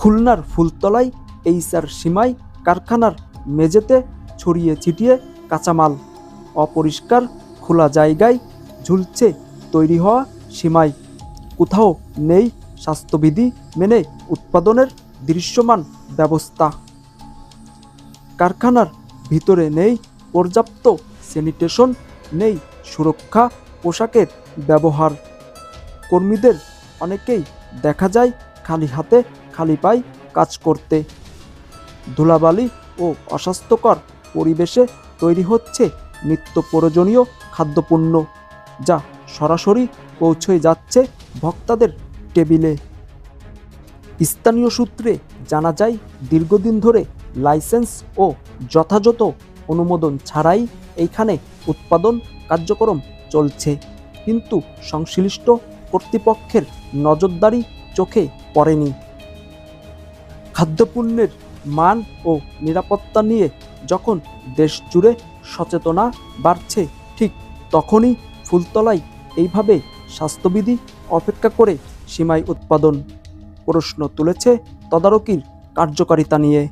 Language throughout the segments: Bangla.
খুলনার ফুলতলায় এইচআর সীমায় কারখানার মেঝেতে ছড়িয়ে ছিটিয়ে কাঁচামাল, অপরিষ্কার খোলা জায়গায় ঝুলছে তৈরি হওয়া সীমায়। কোথাও নেই স্বাস্থ্যবিধি মেনে উৎপাদনের দৃশ্যমান ব্যবস্থা। কারখানার ভিতরে নেই পর্যাপ্ত স্যানিটেশন, নেই সুরক্ষা পোশাকের ব্যবহার। কর্মীদের অনেকেই দেখা যায় খালি হাতে খালি পায়ে কাজ করতে। ধুলাবালি ও অস্বাস্থ্যকর পরিবেশে তৈরি হচ্ছে নিত্য প্রয়োজনীয় খাদ্যপণ্য, যা সরাসরি পৌঁছে যাচ্ছে ভোক্তাদের টেবিলে। স্থানীয় সূত্রে জানা যায়, দীর্ঘদিন ধরে লাইসেন্স ও যথাযথ অনুমোদন ছাড়াই এইখানে উৎপাদন কার্যক্রম চলছে, কিন্তু সংশ্লিষ্ট কর্তৃপক্ষের নজরদারি চোখে পড়েনি। খাদ্যপণ্যের মান ও নিরাপত্তা নিয়ে যখন দেশ জুড়ে সচেতনতা বাড়ছে, ঠিক তখনই ফুলতলায় এইভাবে স্বাস্থ্যবিধি অপেক্ষা করে সীমায় উৎপাদন। প্রশ্ন তুলেছে তদারকির কার্যকারিতা নিয়ে।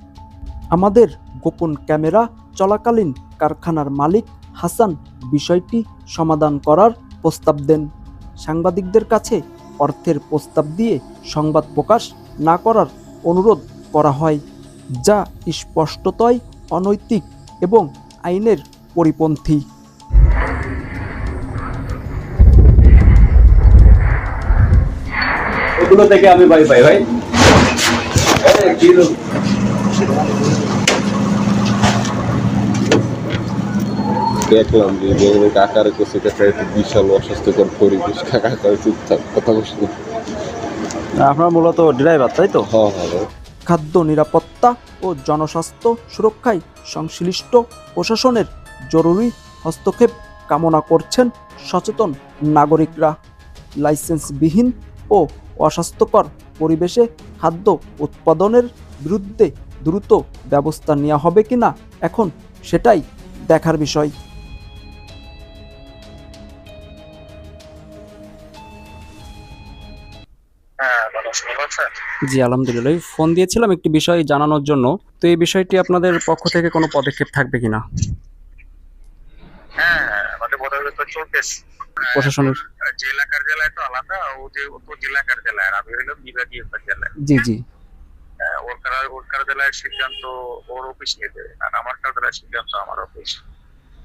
আমাদের গোপন ক্যামেরা চলাকালীন কারখানার মালিক হাসান বিষয়টি সমাধান করার প্রস্তাব দেন। সাংবাদিকদের কাছে অর্থের প্রস্তাব দিয়ে সংবাদ প্রকাশ না করার অনুরোধ করা হয়, যা স্পষ্টতই অনৈতিক এবং আইনের পরিপন্থী। এগুলো থেকে আমি ভাই দেখলাম যে কাকার কাছে একটা বিশাল অস্বাস্থ্যকর পরিবেশ। কাকা চুপচাপ কথা বলছে। আপনার মূলত ড্রাইভার, তাই তো? হ্যাঁ। খাদ্য নিরাপত্তা ও জনস্বাস্থ্য সুরক্ষায় সংশ্লিষ্ট প্রশাসনের জরুরি হস্তক্ষেপ কামনা করছেন সচেতন নাগরিকরা। লাইসেন্সবিহীন ও অস্বাস্থ্যকর পরিবেশে খাদ্য উৎপাদনের বিরুদ্ধে দ্রুত ব্যবস্থা নেওয়া হবে কিনা এখন সেটাই দেখার বিষয়। জি আলহামদুলিল্লাহ, ফোন দিয়েছিলাম একটি বিষয় জানানোর জন্য। তো এই বিষয়টি আপনাদের পক্ষ থেকে কোনো পদক্ষেপ থাকবে কিনা আমাদের বোধহয় তো চলতেছে। প্রশাসনের? জেলা কার্যালয় তো আলাদা, ও যে উপজেলা কার্যালয়, আর আমি হইলাম বিভাগীয় কার্যালয়। জি ওর কার্যালয়ের সিদ্ধান্ত ওর অফিস নিতে, আর আমার কার্যালয়ের সিদ্ধান্ত আমার অফিস।